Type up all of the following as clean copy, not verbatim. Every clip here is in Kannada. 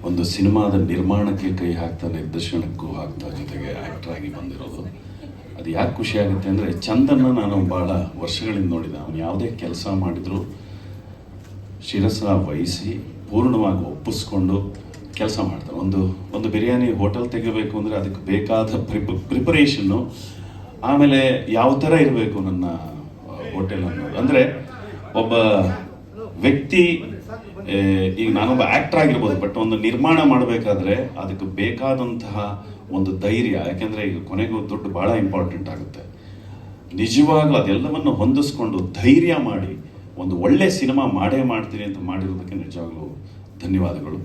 ಒಂದು ಸಿನಿಮಾದ ನಿರ್ಮಾಣಕ್ಕೆ ಕೈ ಹಾಕ್ತಾ, ನಿರ್ದೇಶನಕ್ಕೂ ಹಾಕ್ತಾ, ಜೊತೆಗೆ ಆ್ಯಕ್ಟರ್ ಆಗಿ ಬಂದಿರೋದು. ಅದು ಯಾಕೆ ಖುಷಿ ಆಗುತ್ತೆ ಅಂದರೆ, ಚಂದನ್ನ ನಾನು ಭಾಳ ವರ್ಷಗಳಿಂದ ನೋಡಿದೆ. ಅವನು ಯಾವುದೇ ಕೆಲಸ ಮಾಡಿದರೂ ಶಿರಸ ವಹಿಸಿ ಪೂರ್ಣವಾಗಿ ಒಪ್ಪಿಸ್ಕೊಂಡು ಕೆಲಸ ಮಾಡ್ತಾರೆ. ಒಂದು ಬಿರಿಯಾನಿ ಹೋಟೆಲ್ ತೆಗಿಬೇಕು ಅಂದರೆ ಅದಕ್ಕೆ ಬೇಕಾದ ಪ್ರಿಪರೇಷನ್ನು, ಆಮೇಲೆ ಯಾವ ಥರ ಇರಬೇಕು ನನ್ನ ಹೋಟೆಲ್ ಅನ್ನೋದು. ಅಂದರೆ ಒಬ್ಬ ವ್ಯಕ್ತಿ, ಈಗ ನಾನೊಬ್ಬ ಆ್ಯಕ್ಟರ್ ಆಗಿರ್ಬೋದು, ಬಟ್ ಒಂದು ನಿರ್ಮಾಣ ಮಾಡಬೇಕಾದ್ರೆ ಅದಕ್ಕೆ ಬೇಕಾದಂತಹ ಒಂದು ಧೈರ್ಯ, ಯಾಕೆಂದರೆ ಈಗ ಕೊನೆಗೂ ದುಡ್ಡು ಭಾಳ ಇಂಪಾರ್ಟೆಂಟ್ ಆಗುತ್ತೆ. ನಿಜವಾಗ್ಲೂ ಅದೆಲ್ಲವನ್ನು ಹೊಂದಿಸ್ಕೊಂಡು ಧೈರ್ಯ ಮಾಡಿ ಒಂದು ಒಳ್ಳೆ ಸಿನಿಮಾ ಮಾಡೇ ಮಾಡ್ತೀನಿ ಅಂತ ಮಾಡಿರೋದಕ್ಕೆ ನಿಜವಾಗ್ಲೂ ಧನ್ಯವಾದಗಳು.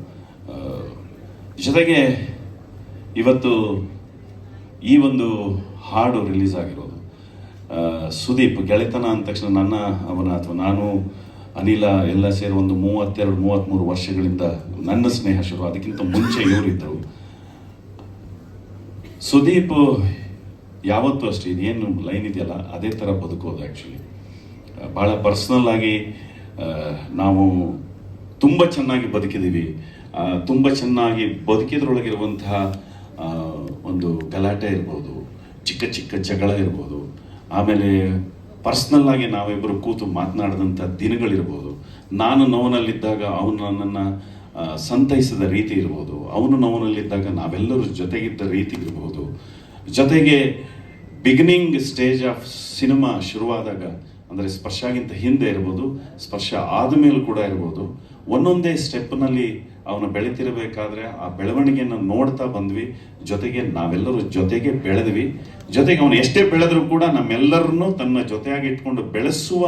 ಜೊತೆಗೆ ಇವತ್ತು ಈ ಒಂದು ಹಾಡು ರಿಲೀಸ್ ಆಗಿರೋದು, ಸುದೀಪ್ ಗೆಳೆತನ ಅಂದ ತಕ್ಷಣ ಅವನ ಅಥವಾ ನಾನು, ಅನಿಲ ಎಲ್ಲ ಸೇರಿ ಒಂದು 32-33 ವರ್ಷಗಳಿಂದ ನನ್ನ ಸ್ನೇಹ ಶುರು. ಅದಕ್ಕಿಂತ ಮುಂಚೆ ಇವರಿದ್ದರು. ಸುದೀಪ್ ಯಾವತ್ತೂ ಅಷ್ಟೇ, ಇದೇನು ಲೈನ್ ಇದೆಯಲ್ಲ ಅದೇ ಥರ ಬದುಕೋದು. ಆ್ಯಕ್ಚುಲಿ ಭಾಳ ಪರ್ಸ್ನಲ್ ಆಗಿ ನಾವು ತುಂಬ ಚೆನ್ನಾಗಿ ಬದುಕಿದ್ದೀವಿ. ತುಂಬ ಚೆನ್ನಾಗಿ ಬದುಕಿದ್ರೊಳಗಿರುವಂತಹ ಒಂದು ಗಲಾಟೆ ಇರ್ಬೋದು, ಚಿಕ್ಕ ಚಿಕ್ಕ ಜಗಳ ಇರ್ಬೋದು, ಆಮೇಲೆ ಪರ್ಸ್ನಲ್ ಆಗಿ ನಾವಿಬ್ಬರು ಕೂತು ಮಾತನಾಡಿದಂಥ ದಿನಗಳಿರ್ಬೋದು, ನಾನು ನೋವಿನಲ್ಲಿದ್ದಾಗ ಅವನು ನನ್ನನ್ನು ಸಂತೈಸಿದ ರೀತಿ ಇರ್ಬೋದು, ಅವನು ನೋವಿನಲ್ಲಿದ್ದಾಗ ನಾವೆಲ್ಲರೂ ಜೊತೆಗಿದ್ದ ರೀತಿ ಇರ್ಬೋದು, ಜೊತೆಗೆ ಬಿಗಿನಿಂಗ್ ಸ್ಟೇಜ್ ಆಫ್ ಸಿನಿಮಾ ಶುರುವಾದಾಗ, ಅಂದರೆ ಸ್ಪರ್ಶಗಿಂತ ಹಿಂದೆ ಇರ್ಬೋದು, ಸ್ಪರ್ಶ ಆದಮೇಲೆ ಕೂಡ ಇರ್ಬೋದು, ಒಂದೊಂದೇ ಸ್ಟೆಪ್ನಲ್ಲಿ ಅವನು ಬೆಳೀತಿರಬೇಕಾದ್ರೆ ಆ ಬೆಳವಣಿಗೆಯನ್ನು ನೋಡ್ತಾ ಬಂದ್ವಿ. ಜೊತೆಗೆ ನಾವೆಲ್ಲರೂ ಜೊತೆಗೆ ಬೆಳೆದ್ವಿ. ಜೊತೆಗೆ ಅವನು ಎಷ್ಟೇ ಬೆಳೆದರೂ ಕೂಡ ನಮ್ಮೆಲ್ಲರನ್ನೂ ತನ್ನ ಜೊತೆಯಾಗಿ ಇಟ್ಕೊಂಡು ಬೆಳೆಸುವ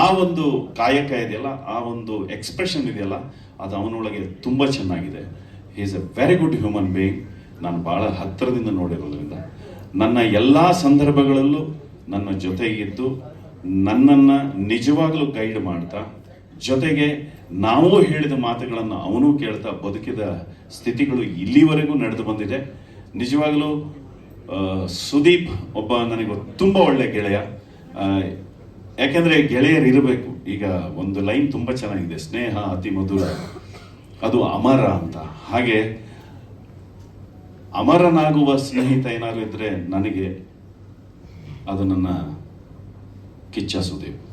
ಆ ಒಂದು ಕಾಯಕ ಇದೆಯಲ್ಲ, ಆ ಒಂದು ಎಕ್ಸ್ಪ್ರೆಷನ್ ಇದೆಯಲ್ಲ, ಅದು ಅವನೊಳಗೆ ತುಂಬ ಚೆನ್ನಾಗಿದೆ. He is A very good human being. ನಾನು ಭಾಳ ಹತ್ತಿರದಿಂದ ನೋಡಿರೋದ್ರಿಂದ ನನ್ನ ಎಲ್ಲ ಸಂದರ್ಭಗಳಲ್ಲೂ ನನ್ನ ಜೊತೆಗಿದ್ದು ನನ್ನನ್ನು ನಿಜವಾಗಲೂ ಗೈಡ್ ಮಾಡ್ತಾ, ಜೊತೆಗೆ ನಾವು ಹೇಳಿದ ಮಾತುಗಳನ್ನು ಅವನು ಕೇಳ್ತಾ ಬದುಕಿದ ಸ್ಥಿತಿಗಳು ಇಲ್ಲಿವರೆಗೂ ನಡೆದು ಬಂದಿದೆ. ನಿಜವಾಗಲೂ ಸುದೀಪ್ ಒಬ್ಬ ನನಗೆ ತುಂಬ ಒಳ್ಳೆ ಗೆಳೆಯ. ಯಾಕೆಂದರೆ ಗೆಳೆಯರು ಇರಬೇಕು. ಈಗ ಒಂದು ಲೈನ್ ತುಂಬ ಚೆನ್ನಾಗಿದೆ, ಸ್ನೇಹ ಅತಿ ಮಧುರ, ಅದು ಅಮರ ಅಂತ. ಹಾಗೆ ಅಮರನಾಗುವ ಸ್ನೇಹಿತ ಏನಾದ್ರು ಇದ್ರೆ ನನಗೆ, ಅದು ನನ್ನ ಕಿಚ್ಚ ಸುದೀಪ್.